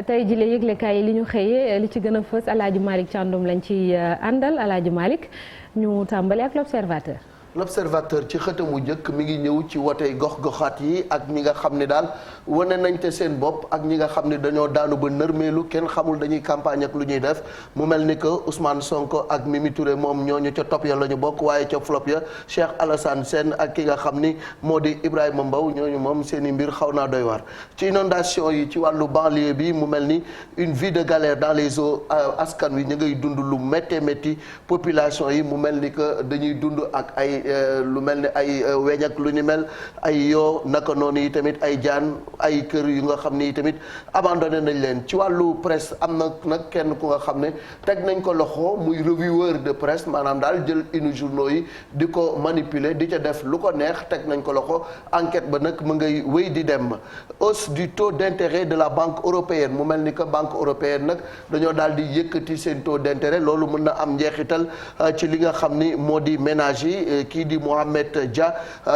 tey jii la yëglekaay yi li ñu xëyee li ci gën a fës El Hadj Malick Thiandoum lañ ci àndal El Hadj Malick ñu tàmbali ak l'observateur. l'observateur ci xëtamu njëkk mi ngi ñëw ci wote gox-goxaat yi ak ñi nga xam ne daal wane nañ te seen bopp ak ñi nga xam ne dañoo daanu ba nërmeelu kenn xamul dañuy campagne ak lu ñuy def mu mel ni que Ousmane Sonko ak Mimi Touré moom ñooñu ca topp ya la ñu bokk waaye ca flop ya Cheikh Alassane Sène ak ki nga xam ni moo di Ibrahima Mbow ñooñu moom seen i mbir xaw naa doy waar. ci inondation yi ci wàllu banlieue bi mu mel ni une vie de galère dans les eaux askan wi ñu ngay dund lu méttee métti population yi mu mel ni que dañuy dund ak ay. lu mel ni ay weñ ak lu ni mel ay yoo naka noonu yi tamit ay jaan ay kër yu nga xam ni tamit abandonné nañ leen ci wàllu presse am na nag kenn ku nga xam ne teg nañ ko loxo muy revieweur de presse maanaam daal jël une journaux yi di ko manipuler di ca def lu ko neex teg nañ ko loxo enquête ba nag mu ngay wéy di dem hausse du taux d'intérêt de la banque européenne mu mel ni que banque européenne nag dañoo daal di yëkkati seen taux d'intérêt loolu mën na am njeexital ci li nga xam ni moo di ménage yi kii di Mohamed Dia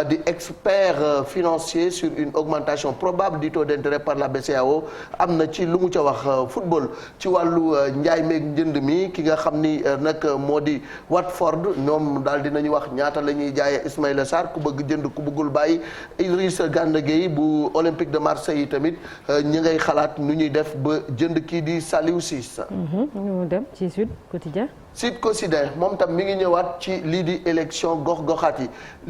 di expert financier sur une augmentation probable du taux d'intérêt par la BCEAO am na ci lu mu ca wax football ci wàllu njaay meeg njënd mi ki nga xam ni nag moo di Watford ñoom daal dinañu wax ñaata la ñuy jaayee Ismaïla Sarr ku bëgg jënd ku bëggul bàyyi Idrissa Gana Gueye bu Olympique de Marseille yi tamit ñi ngay xalaat nu ñuy def ba jënd kii di Saliou Ciss. ñu dem ci Sud Quotidien. Sud Quotidien moom tam mi ngi ñëwaat ci lii di élection gox-goxaat yi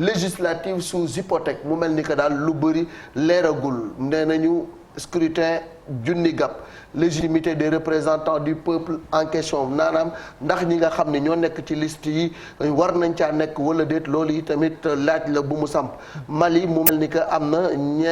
législative sous hypothèque mu mel ni que daal lu bëri leeragul nee nañu scrutin junni gàpp légitimité des représentants du peuple en question naanaam ndax ñi nga xam ne ñoo nekk ci liste yi war nañ caa nekk wala déet loolu yi tamit laaj la bu mu samp Mali mu mel ni que am na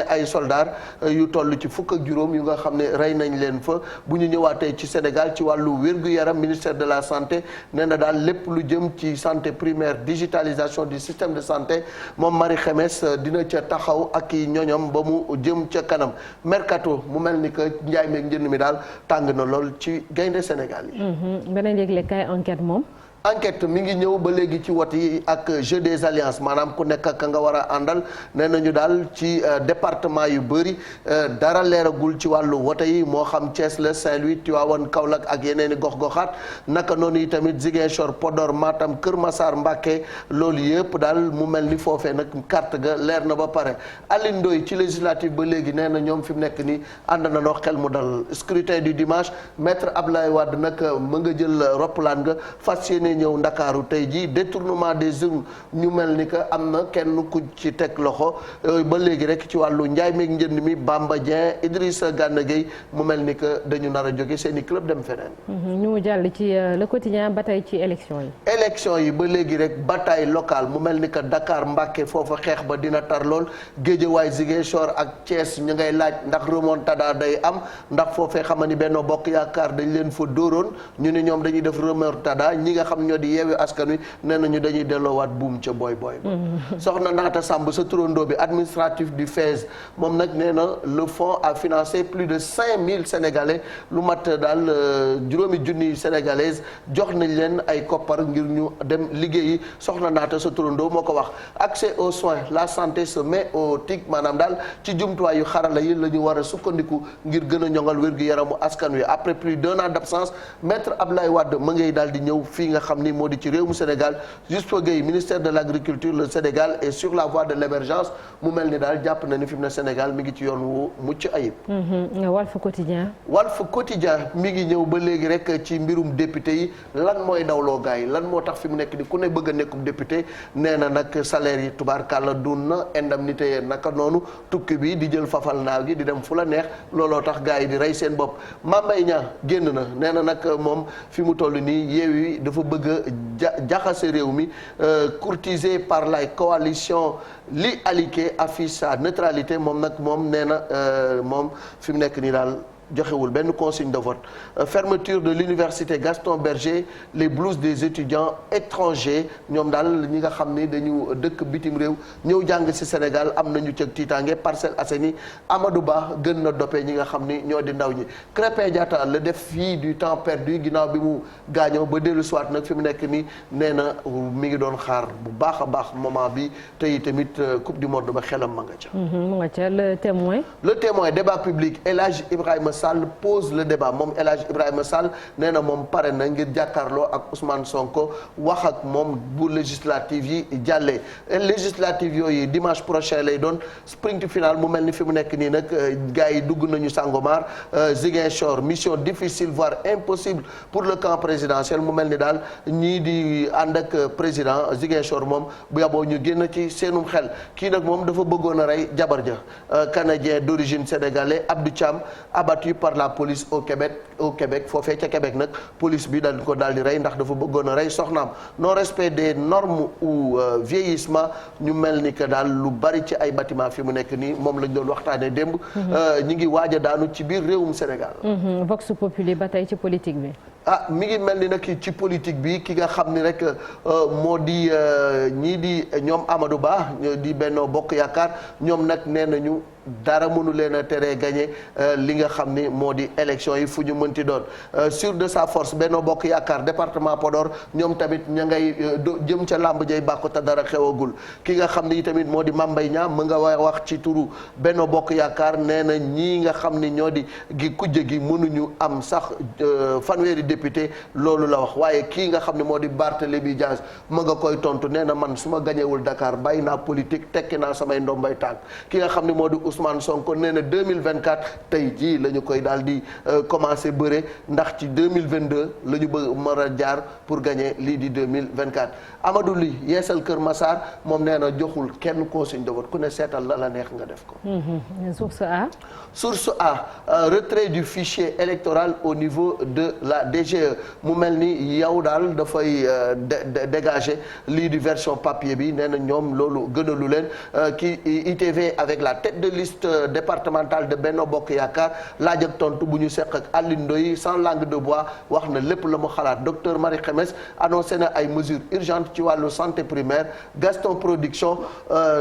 ay soldats yu toll ci fukk ak juróom yu nga xam ne rey nañ leen fa bu ñu ñëwaatee ci Sénégal ci wàllu wér-gu-yaram ministère de la santé nee na daal lépp lu jëm ci santé primaire digitalisation du système de santé moom Marie Khemesse dina ca taxaw ak i ñoñom ba mu jëm ca kanam mercato mu mel ni que njaay meeg njënd mi daal tàng na lool ci gaynde Sénégal yi. beneen yëglekaay enquête moom. enquête mi ngi ñëw ba léegi ci wote yi ak jeu des alliances maanaam ku nekk ak nga war a àndal nee nañu daal ci département yu bëri dara leeragul ci wàllu wote yi moo xam Thiès la Saint-Louis Tivaouane Kaolack ak yeneen i gox-goxaat naka noonu yi tamit Ziguinchor Podor Matam Kër Massar Mbacké loolu yëpp daal mu mel ni foofee nag carte ga leer na ba pare Alioune Ndoye ci législative ba léegi nee na ñoom fi mu nekk nii ànd na noo xel mu dal scrutin du dimanche maître Abdoulaye Wade nag mu nga jël roppalaan nga fas yéene ñëw Ndakaaru tey jii détournement des urnes ñu mel ni que am na kenn ku ci teg loxo ba léegi rek ci wàllu njaay meeg njënd mi Bamba Dieng Idrissa Gana Gueye mu mel ni que dañu nar a jóge seen i club dem feneen. ñu jàll ci le quotidien ba tey ci élection yi. élection yi ba léegi rek bataille locale mu mel ni que Dakar Mbacké foofa xeex ba dina tar lool Guédiawaye Ziguinchor ak Thiès ñu ngay laaj ndax remontada day am ndax foofee xam ni Benno Bokk Yaakaar dañ leen fa dóoroon ñu ne ñoom dañuy def remontada ñi nga xam ñoo di yeewi askan wi nee nañu dañuy delloowaat buum ca boy ba soxna Naata Samb sa turandoo bi administratif du FAISE moom nag nee na le fonds a financé plus de 5000 sénégalais lu mat daal juróomi junni sénégalaise jox nañ leen ay koppar ngir ñu dem liggéeyi soxna Naata sa turandoo moo ko wax accès aux soins la santé se met au tic maanaam daal ci jumtuwaay yu xarala yi la ñu war a sukkandiku ngir gën a ñoŋal wér-gu-yaramu askan wi après plus d'un an d'absence maître Abdoulaye Wade ma ngay daal di ñëw fii nga xam ni moo di ci réewum Sénégal Juspo Gueye ministère de l'agriculture le Sénégal est sur la voie de l'émergence mu mel ni daal jàpp na ni fi mu ne Sénégal mi ngi ci yoon wu mucc ayib. Walf Quotidien. Walf Quotidien mi ngi ñëw ba léegi rek ci mbirum député yi lan mooy dawloo gars yi lan moo tax fi mu nekk ni ku ne bëgg a nekkum député nee na nag salaire yi tubaarkàlla dun na indemnité yi naka noonu tukki bi di jël fafal naaw gi di dem fu la neex looloo tax gars yi di rey seen bopp Mame Mbaye Niang génn na nee na nag moom fi mu toll nii Yewwi dafa bëgg jaxase réew mi courtisé par la coalition li allié affiche sa neutralité moom nag moom nee na moom fi mu nekk nii daal joxewul benn consigne de vote fermeture de l'université Gaston Berger les blouses des étudiants étrangers ñoom daal ñi nga xam ni dañu dëkk bitim réew ñëw jàng ci Sénégal am nañu cëg tiitaange Parcelles Assainies Amadou Ba gën na dopee ñi nga xam ni ñoo di ndaw ñi Krépin Diatta le défi du temps perdu ginnaaw bi mu gaañoo ba dellu soit nag fi mu nekk nii nee na mi ngi doon xaar bu baax a baax moment bi tey tamit coupe du monde ba xelam ma nga ca. mu nga ca le témoin. le témoin débat public El Hadj Ibrahima Sall pose le débat moom El Hadj Ibrahima Sall nee na moom pare na ngir jàkkaarloo ak Ousmane Sonko wax ak moom bu législative yi jàllee législative yooyu dimanche prochain lay doon sprint final mu mel ni fi mu nekk nii nag gars yi dugg nañu Sangomar Ziguinchor mission difficile voire impossible pour le camp présidentiel mu mel ni daal ñii di ànd ak président Ziguinchor moom bu yaboo ñu génn ci seenum xel kii nag moom dafa bëggoon a rey jabar ja canadien d'origine sénégalais Abdou Thiam abattu par la police au Québec foofee ca Québec nag police bi daal ko daal di rey ndax dafa bëggoon a rey soxnaam non respect des normes ou vieillissement ñu mel ni que daal lu bari ci ay bâtiment fi mu nekk nii moom lañ doon waxtaanee démb. ñi ngi waaj a daanu ci biir réewum Sénégal. Vox Populi ba tey ci politique bi. mi ngi mel ni nag ci politique bi ki nga xam ni rek moo di ñii di ñoom Amadou Ba di Benno Bokk Yaakaar ñoom nag nee nañu dara mënu leen a teree gagné li nga xam ni moo di élection yi fu ñu mënti doon sûr de sa force Benno Bokk Yaakaar département Podor ñoom tamit ña ngay jëm ca làmb jay bàkku te dara xewagul ki nga xam ni tamit moo di Mame Mbaye Niang mu nga wax ci turu Benno Bokk Yaakaar nee na ñii nga xam ni ñoo di gi kujje gi mënuñu am sax fanweeri député loolu la wax waaye kii nga xam ne moo di Barthélémy Dias ma nga koy tontu nee na man su ma gañewul Dakar bàyyi naa politique tekki naa samay ndombay tànk ki nga xam ne moo di Ousmane Sonko nee na 2024 tey jii la ñu koy daal di commencé bëre ndax ci 2022 la ñu bëgg mën a jaar pour gagner lii di 2024 Amadou Ly yeesal Kër Massar moom nee na joxul kenn consigne de vote ku ne seetal la neex nga def ko. Source A retrait du fichier électoral au niveau de la DGE mu mel ni yow daal dafay dégager lii di version papier bi nee na ñoom loolu gënalu leen ki ITV avec la tête de liste départementale de Benno Bokk Yaakaar laaj ak tontu bu ñu seq ak Alioune Ndoye sans langue de bois wax na lépp la mu xalaat docteur Marie Khemesse annoncé na ay mesures urgentes ci wàllu santé primaire Gaston Production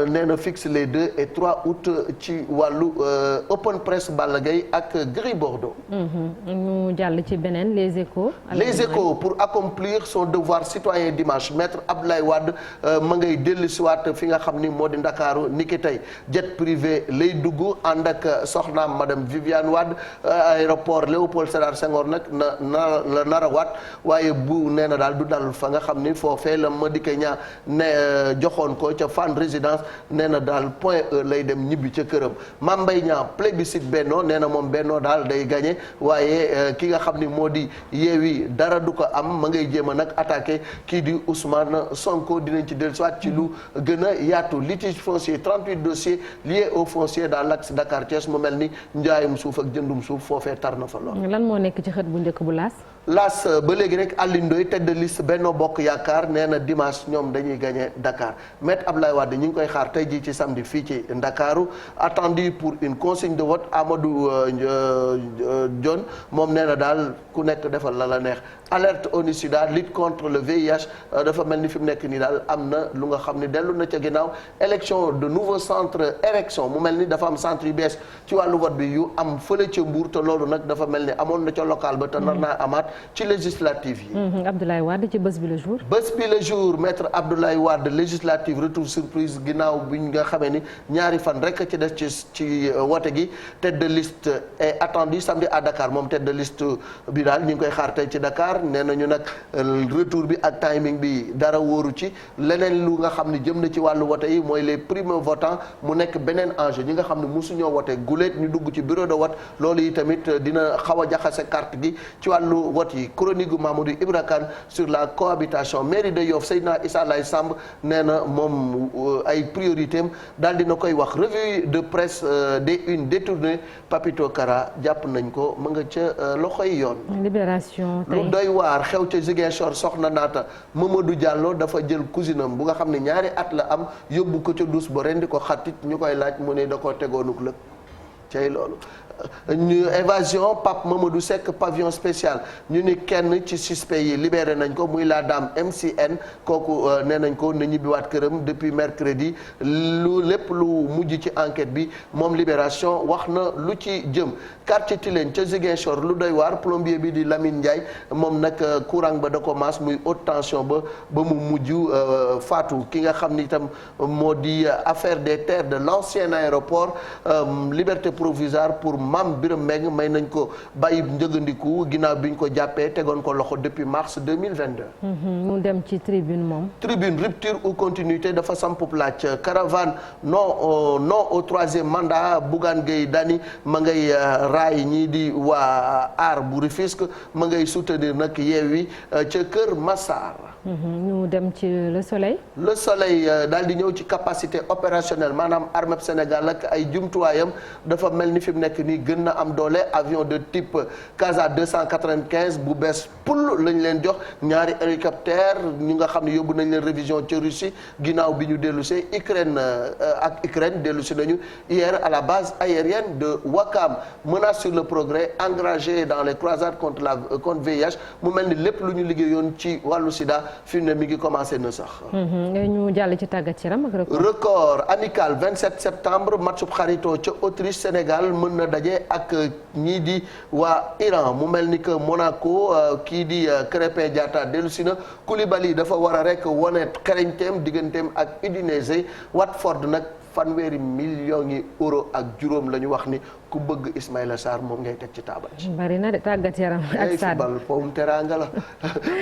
nee na fixe les 2 et 3 août ci wàllu open press Balla Gaye ak Gris Bordeaux. ñu jàll ci beneen les échos. Les échos pour accomplir son devoir citoyen dimanche maître Abdoulaye Wade ma ngay dellusiwaat fi nga xam ni moo di Ndakaaru niki tey jet privé lay dugg ànd ak soxnaam madame Viviane Wade aéroport Léopold Sédar Senghor nag la nar a waat waaye bu nee na daal du dal fa nga xam ni foofee la Madické Niang ne joxoon ko ca Fann Résidence nee na daal point E lay dem ñibbi ca këram Mame Mbaye Niang plébiscite Benno nee na moom Benno daal day gagné waaye ki nga xam ni moo di Yewwi dara du ko am ma ngay jéem a nag attaqué kii di Ousmane Sonko dinañ ci dellusiwaat ci lu gën a yaatu litige foncier 38 dossiers liés au foncier dans l'axe Dakar Thiès mu mel ni njaayum suuf ak jëndum suuf foofee tar na fa lool. lan moo nekk ci xët bu njëkk bu L'As ba léegi rek Alioune Ndoye tête de liste Benno Bokk Yaakaar nee na dimanche ñoom dañuy gagné Dakar Maître Abdoulaye Wade ñu ngi koy xaar tey jii ci samedi fii ci Ndakaaru attendu pour une consigne de vote Amadou Dione moom nee na daal ku nekk defal la neex alerte ONU-SIDA lutte contre le VIH dafa mel ni fi mu nekk nii daal am na lu nga xam ne dellu na ca ginnaaw élection de nouveau centre érection mu mel ni dafa am centre yu bees ci wàllu vote bi yu am fële ca Mbour te loolu nag dafa mel ni amoon na ca local ba te nar naa amaat ci législative yi. Abdoulaye Wade ci bés bi le jour. bés bi le jour maître Abdoulaye Wade législative retour surprise ginnaaw bi nga xamee ni ñaari fan rek ci des ci wote gi tête de liste est attendu samedi à Dakar moom tête de liste bi daal ñu ngi koy xaar tey ci Dakar nee nañu nag retour bi ak timing bi dara wóoru ci leneen lu nga xam ne jëm na ci wàllu wote yi mooy les primo votants mu nekk beneen enjeu ñi nga xam ne mosuñoo wote guléet ñu dugg ci bureau de vote loolu yi tamit dina xaw a jaxase carte gi ci wàllu vote yi chronique gu Mamadou Ibra Kane sur la cohabitation mairie de Yoff Seydina Issa Laye Samb nee na moom ay priorité am daal dina koy wax revue de presse des unes détournées Papito Kara jàpp nañ ko mu nga ca loxoy yoon. Libération tey lu doy waar xew ca Ziguinchor soxna naata Mamadou Diallo dafa jël cousinam bu nga xam ne ñaari at la am yóbbu ko ca dus ba rendi ko xattit ñu koy laaj mu ne da koo tegoonuk lëg cay loolu. ñu évasion Pape Mamadou Seck pavillon spécial ñu ni kenn ci suspect yi libéré nañ ko muy la dame MCN kooku nee nañ ko na ñibbiwaat këram depuis mercredi lu lépp lu mujj ci enquête bi moom libération wax na lu ci jëm quartier Tilène ca Ziguinchor lu doy waar plombier bi di Lamine Ndiaye moom nag courant ba da ko maas muy haute tension ba mu mujj faatu ki nga xam ni itam moo di affaire des terres de l'ancien aéroport liberté provisoire pour Mame Birame Mbengue may nañ ko bàyyi njëgandiku ginnaaw bi ñu ko jàppee tegoon ko loxo depuis mars 2022. mu dem ci tribune moom. Tribune rupture ou continuité dafa samp laaj caravane non au troisième mandat Bougane Gueye Dany ma ngay raay ñii di waa aar bu Rufisque ma ngay soutenir nag Yewwi ca Kër Massar. ñu dem ci Le Soleil. Le Soleil daal di ñëw ci capacité opérationnelle maanaam armée Sénégal ak ay jumtuwaayam dafa mel ni fi mu nekk nii gën na am doole avion de type Casa 295 bu bees pull lañ leen jox ñaari hélicoptère ñu nga xam ne yóbbu nañ leen révision ca Russie ginnaaw bi ñu dellusee Ukraine dellusi nañu hier à la base aérienne de Ouakam menace sur le progrès engagé dans les croisades contre VIH mu mel ni lépp lu ñu liggéeyoon ci wàllu sida fi mu ne mi ngi commencé na sax. ñu jàll ci tàggat yaram ak record amical 27 septembre matchub xaritoo ca Autriche Sénégal mën na daje ak ñii di waa Iran mu mel ni que Monaco kii di Krépin Diatta dellusi na Koulibaly dafa war a rek wane xereñteem digganteem ak Udinese Watford nag fanweeri millions yi euro ak juróom la ñu wax ni ku bëgg Ismaïla Sarr moom ngay teg ci taabal ci. bari na de tàggat yaram ak Sadio football powum teraanga la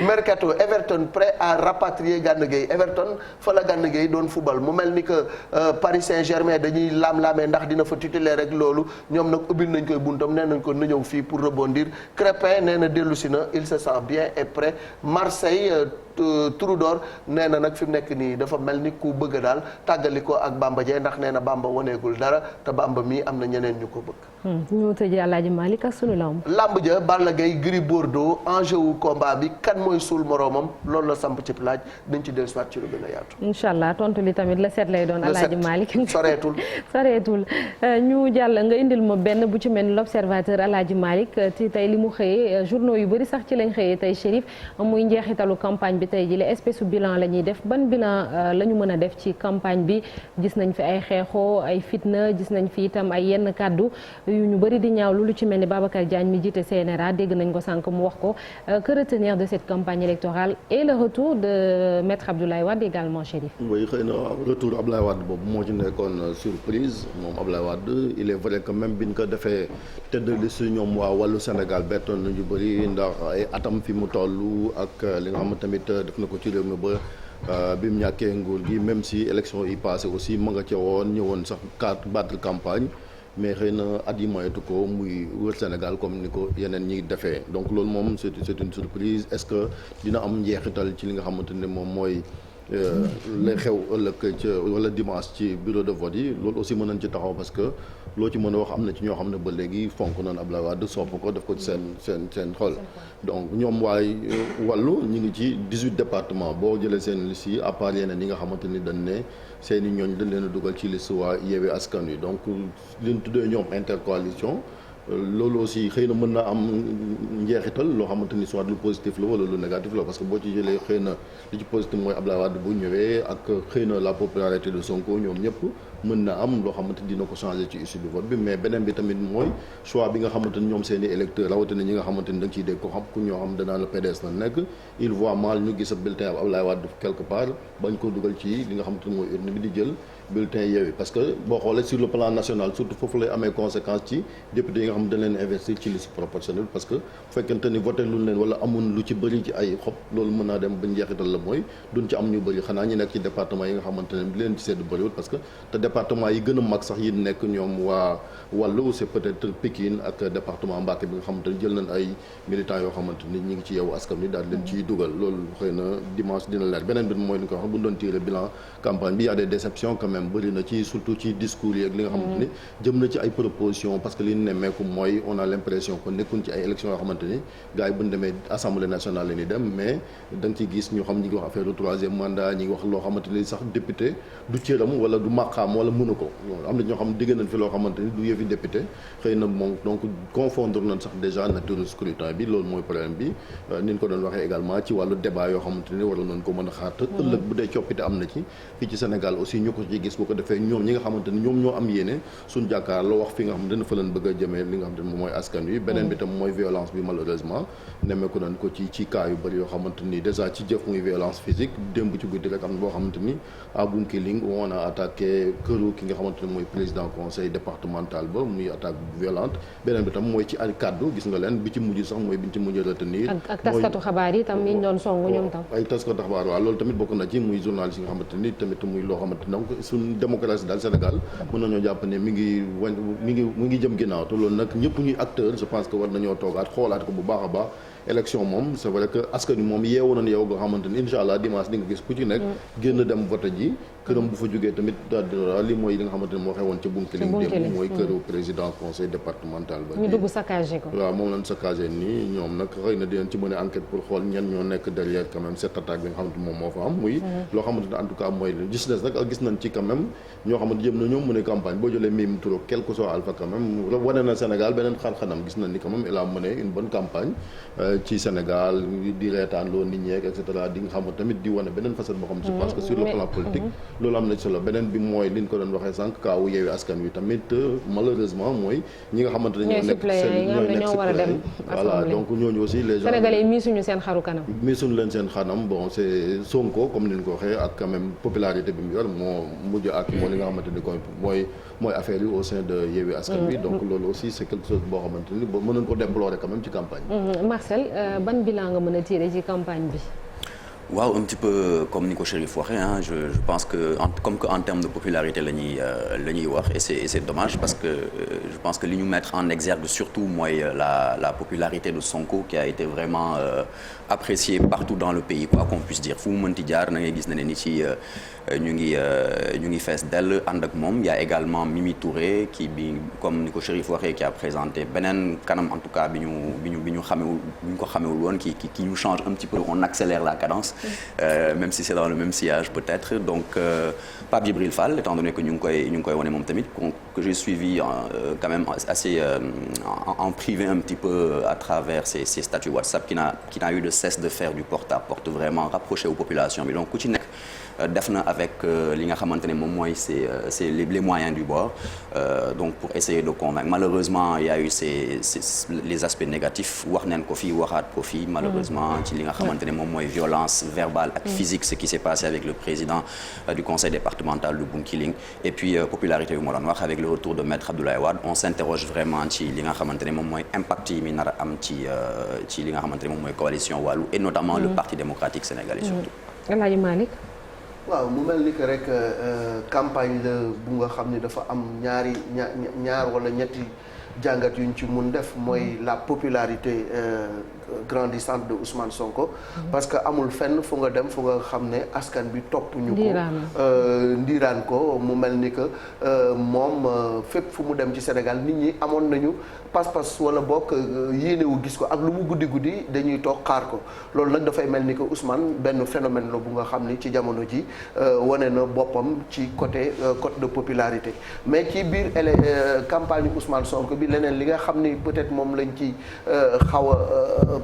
mercato Everton prêt à rapatrier Gana Gueye Everton fa la Gana Gueye doon football mu mel ni que Paris Saint-Germain dañuy laam-laamee ndax dina fa titulaire rek loolu ñoom nag ubbil nañ koy buntam nee nañ ko na ñëw fii pour rebondir Crépin nee na dellu si na il se sent bien et prêt Marseille Trou d'Or nee na nag fi mu nekk nii dafa mel ni ku bëgg daal tàggali ko ak Bamba Dieng ndax nee na Bamba waneegul dara te Bamba mii am na ñeneen ñu ko bëgg. ñu tëjee Alaaji Malick ak sunu lamb. lamb ja Balla Gaye Gris Bordeaux enjeu wu combat bi kan mooy suul moroomam loolu la samp ci laaj dañ ci dellusiwaat ci lu gën a yaatu. incha allah tontu li tamit la set lay doon. Alaaji Malick soreetul ñu jàll nga indil ma benn bu ci mel ni l'observateur Alaaji Malick ci tey li mu xëyee journaux yu bëri sax ci lañ xëyee tey Chérif muy njeexitalu campagne bi tey ji la espèce u bilan la ñuy def ban bilan la ñu mën a def ci campagne bi gis nañ fi ay xeexoo ay fitna gis nañ fi itam ay yenn kàddu yu ñu bëri di ñaawlu lu ci mel ni Babacar Diagne mi jiite CNRA dégg nañ ko sànq mu wax ko que retenir de cette campagne électorale et le retour de maître Abdoulaye Wade également Chérif. oui xëy na retour Abdoulaye Wade boobu moo ci nekkoon surprise moom Abdoulaye Wade il est vrai que même bi ñu ko defee tête de liste ñoom waa wàllu Sénégal bettoon nañu bëri ndax ay atam fi mu toll ak li nga xam tamit def na ko ci réew mi ba bi mu ñàkkee nguur gi même si élection yi passé aussi ma nga ca woon ñëwoon sax battre campagne mais xëy na at yi moyetu ko muy wër Sénégal comme ni ko yeneen ñi defee donc loolu moom c'est une surprise est-ce que dina am njeexital ci li nga xamante ne moom mooy lay xew ëllëg ca wala dimanche ci bureau de vote yi loolu aussi mën nañ ci taxaw parce que loo ci mën a wax am na ci ñoo xam ne ba léegi fonk nañ Abdoulaye Wade sopp ko def ko ci seen xol donc ñoom waay wàllu ñu ngi ci 18 départements boo jëlee seen liste yi à part yeneen yi nga xamante ni dañ ne seen i ñooñ dañ leen a dugal ci liste waa Yewwi Askan Wi donc liñ tuddee ñoom intercoalition loolu aussi xëy na mën na am njeexital loo xamante ni soit lu positif la wala lu négatif la parce que boo ci jëlee xëy na li ci positif mooy Abdoulaye Wade bu ñëwee ak xëy na la popularité de Sonko ñoom ñëpp mën na am loo xamante ni dina ko changer ci issue du vote bi mais beneen bi tamit mooy choix bi nga xamante ni ñoom seen i électeurs rawatina ñi nga xamante ni da nga ciy dégg ko xam ku ñoo xam danaa la PDS la nekk il voit mal ñu gis a bulletin ab Abdoulaye Wade quelque part bañ ko dugal ci li nga xamante ni mooy urne bi di jël bulletin Yewwi parce que boo xoolee sur le plan national surtout foofu lay amee conséquence ci député yi nga xam dañ leen investir ci liste proportionnelle parce que bu fekkente ni voté luñ leen wala amun lu ci bëri ci ay xob loolu mën naa dem ba njeexital la mooy duñ ci am ñu bëri xanaa ñi nekk ci département yi nga xamante ne bi leen ci sedd bëriwul parce que te département yi gën a mag sax yi nekk ñoom waa wàllu c'est peut-être Pikine ak département Mbacké bi nga xamante ni jël nañ ay militants yoo xamante ni ñi ngi ci Yewwi Askan Wi daal leen ciy dugal loolu xëy na dimanche dina leer beneen bi mooy ni ko wax bu ñu doon tirer bilan campagne bi y a des déceptions quand même bëri na ci surtout ci discours yi ak li nga xamante ni jëm na ci ay propositions parce que li ñu nemmeeku mooy on a l'impression que nekkuñ ci ay élections yoo xamante ni gars yi bu ñu demee assemblée nationale la ñuy dem mais da nga ciy gis ñu xam ñi ngi wax affaire du troisième mandat ñi ngi wax loo xamante ni sax député du cëram wala du màqaam wala mënu ko am na ñoo xam digg nañ fi loo xamante ni du yëfi député xëy na moom donc confondre nañ sax déjà nature scrutin bi loolu mooy problème bi ni ñu ko doon waxee également ci wàllu débat yoo xamante ni waroon nañ ko mën a xaar te ëllëg bu dee coppite am na ci fii ci Sénégal aussi ñu ko ci gis bu ko defee ñoom ñi nga xamante ni ñoom ñoo am yéene suñ jàkkaarloo wax fi nga xamante ni fa lañ bëgg a jëmee li nga xamante ni moom mooy askan wi beneen bi tam mooy violence bi malheureusement nemmeeku nañ ko ci cas yu bëri yoo xamante ni déjà ci jëf muy violence physique démb ci guddi rek am na boo xamante ni à Bounkiling on a attaqué kër këru ki nga xamante ne mooy président conseil départemental ba muy attaque violente beneen bi tam mooy ci ay kaddu gis nga leen bi ci mujj sax mooy bi ñu ci mujj retenir ak taskatu xabaar yi tam yi ñu doon songu ñoom tam ay taskatu xabaar waaw loolu tamit bokk na ci muy journaliste yi nga xamante ni tamit muy loo xamante donc suñ démocratie daal Sénégal mën nañoo jàpp ne mi ngi jëm ginnaaw te loolu nag ñëpp ñuy acteur je pense que war nañoo toogaat xoolaat ko bu baax a baax élection moom c'est vrai que askan wi moom yeewu nañ yow nga xamante ni incha allah dimanche di nga gis ku ci nekk génn dem vote ji këram bu fa jógee tamit daal li mooy li nga xamante ne moo xewoon ca Bounkiling démb mooy këru président conseil départemental ba ñu dugg saccagé ko waaw moom lañ saccagé nii ñoom nag xëy na dinañ ci mën a enquête pour xool ñan ñoo nekk derrière quand même cette attaque bi nga xamante moom moo fa am muy loo xamante ne en tout cas mooy gis nañ ci quand même ñoo xamante jëm na ñoom mu ne campagne boo jëlee Mimi Touré quel que soit Alpha quand même wane na Sénégal beneen xar-xanam gis nañ ni quand même il a mené une bonne campagne ci Sénégal di reetaan loo nit ñeek et cetera di nga xam tamit di wane beneen facette boo xam ne je pense que sur le plan politique loolu am na solo beneen bi mooy li ñu ko doon waxee sànq kaawu Yewwi Askan Wi tamit malheureusement mooy ñi nga xamante ne ñoo nekk suppléants voilà donc ñooñu aussi les gens sénégalais yi miisuñu seen xaru kanam miisuñu leen seen xanam bon c'est Sonko comme ni ñu ko waxee ak quand même popularité bi mu yor moo mujj ak moo li nga xamante ni koy mooy affaire yi au sein de Yewwi Askan Wi donc loolu aussi c'est quelque chose boo xamante ni mën nañu ko déplorer quand même ci campagne Marcel ban bilan nga mën a tirer ci campagne bi waaw un petit peu comme ni ko Chérif waxee je pense que en termes de popularité la ñuy wax et c'est dommage parce que je pense que li ñu mettre en exergue surtout mooy la popularité de Sonko qui a été vraiment appréciée partout dans le pays quoi qu'on puisse dire fu mu mënti jaar na ngay gis ne ni ci ñu ngi fees dell ànd ak moom. Il y a également Mimi Touré qui bi comme ni ko Chérif waxee qui a présenté beneen kanam en tout cas bi ñu ko xamewul woon qui nous change un petit peu, on accélère la cadence même si c'est dans le même sillage peut-être. Donc Pape Djibril Fall étant donné que ñu ngi koy wane moom tamit que j'ai suivi quand même assez en privé un petit peu à travers ses statuts WhatsApp qui n'a eu de cesse de faire du porte-à-porte vraiment rapproché aux populations bi donc ku ci nekk def na avec li nga xamante ne moom mooy c'est les moyens du bord donc pour essayer de convaincre. Malheureusement il y a eu les aspects négatifs wax neen ko fii waxaat ko fii malheureusement ci li nga xamante ne moom mooy violence verbale ak physique ce qui s'est passé avec le président du conseil départemental de Bounkiling et puis popularité bi moo doon wax avec le retour de Maître Abdoulaye Wade on s'interroge vraiment ci li nga xamante ne moom mooy impact yi mi nar a am ci li nga xamante ne moom mooy coalition Wallu et notamment le Parti démocratique sénégalais surtout. El Hadji Malick. waaw mu mel ni que rek campagne la bu nga xam ni dafa am ñaar wala ñetti jàngat yuñ ci mun def mooy la popularité grandissante de Ousmane Sonko. parce que amul fenn fu nga dem fu nga xam ne askan bi topp ñu ko ndiiraan ko mu mel ni que moom fépp fu mu dem ci Sénégal nit ñi amoon nañu pas-pas wala bokk yéenewu gis ko ak lu mu guddi dañuy toog xaar ko loolu nag dafay mel ni que Ousmane benn phénomène la bu nga xam ni ci jamono ji wane na boppam ci côté de popularité mais ci biir campagne Ousmane Sonko bi leneen li nga xam ni peut-être moom lañ ci xaw a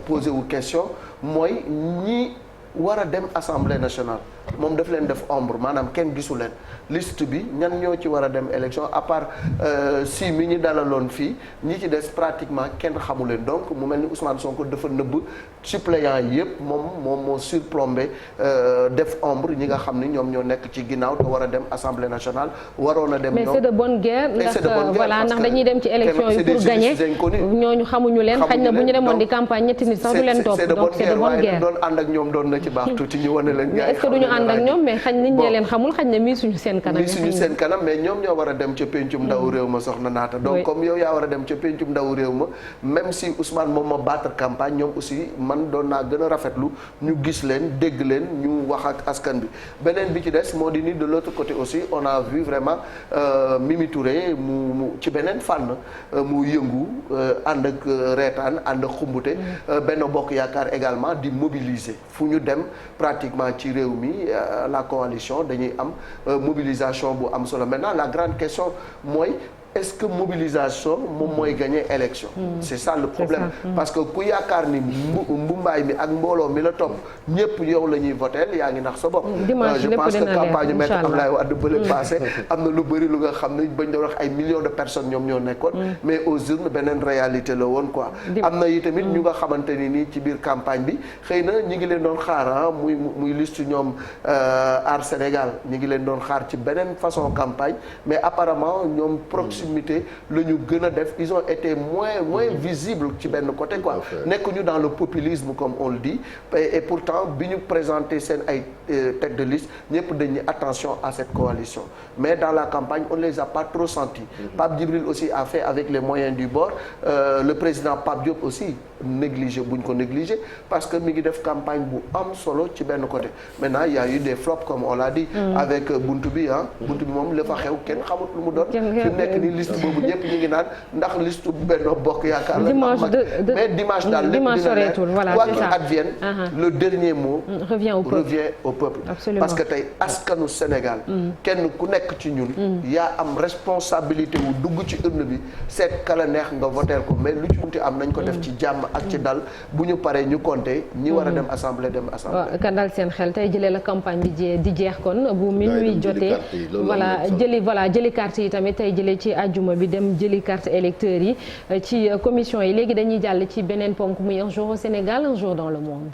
posé wu question mooy ñi war a dem assemblée nationale moom daf leen def ombre maanaam kenn gisu leen liste bi ñan ñoo ci war a dem élection à part si mi ñi dalaloon fii ñi ci des pratiquement kenn xamu leen donc mu mel ni Ousmane Sonko dafa nëbb suppléants yi yëpp moom moo surplombé def ombre ñi nga xam ni ñoom ñoo nekk ci ginnaaw te war a dem assemblée nationale waroon a dem. mais c'est de bonne guerre ndax voilà ndax dañuy dem ci élection yi pour gagner ñooñu xamuñu leen xañ na bu ñu demoon di campagne ñetti nit sax du leen topp donc c'est de bonne guerre doon ànd ak ñoom doon na ci baax tuuti ñu wane leen. mais est-ce que duñu ànd ak ñoom mais xañ nit ñi leen xamul xañ na mii suñu seen kanam mais ñoom ñoo war a dem ca péncum ndaw réew ma soxna naata donc comme yow yaa war a dem ca péncum ndaw réew ma même si Ousmane moom ma battre campagne ñoom aussi man doon naa gën a rafetlu ñu gis leen dégg leen ñu wax ak askan bi beneen bi ci des moo di ni de l'autre côté aussi on a vu vraiment Mimi Touré mu ci beneen fànn mu yëngu ànd ak reetaan ànd ak xumbute Benno Bokk Yaakaar également di mobiliser fu ñu dem pratiquement ci réew mi la coalition dañuy am mobilisation bu am solo maintenant la grande question mooy est-ce que mobilisation moom mooy gagner élection. C'est ça le problème. Parce que ku yaakaar ni mbumbaay mi ak mbooloo mi la topp ñëpp yow la ñuy voter yaa ngi nax sa bopp. je pense que campagne maître Abdoulaye Wade bële passé am na lu bëri lu nga xam ne bañ doon wax ay millions de personnes ñoom ñoo nekkoon. mais aux urnes beneen réalité la woon quoi. am na yi tamit ñu nga xamante ni nii ci biir campagne bi xëy na ñi ngi leen doon xaar muy liste ñoom Aar Sénégal ñi ngi leen doon xaar ci beneen façon campagne mais apparemment ñoom proximité la ñu gën a def ils ont été moins visibles ci benn côté quoi nekkuñu dans le populisme comme on le dit et pourtant bi ñu présenté seen ay tête de liste ñëpp dañuy attention à cette coalition mais dans la campagne on ne les a pas trop sentis. Pape Djibril aussi a fait avec les moyens du bord le président Pape Diop aussi négligé buñ ko négligé parce que mi ngi def campagne bu am solo ci benn côté maintenant il y a eu des flops comme on l'a dit avec buntu bi buntu bi moom la fa xew kenn xamut lu mu doon fi mu nekk ni liste boobu ñëpp ñu ngi naan ndax liste Benno Bokk Yaakaar la mais dimanche daal lépp dina leer quoi qu'il advienne le dernier mot revient au peuple parce que tey askanu Sénégal kenn ku nekk ci ñun yaa am responsabilité wu dugg ci urne bi seet kala neex nga voter ko mais lu ci munti am nañ ko def ci jàmm ak ci dal bu ñu paree ñu compter ñi war a dem assemblée dem assemblée. kan dal seen xel tey jëlee la campagne bi di jeex kon bu minuit jotee jëli carte yi tamit tey jëlee ci àjjuma bi dem jëli carte électeurs yi ci commission yi léegi dañuy jàll ci beneen ponk muy un jour au Sénégal un jour dans le monde.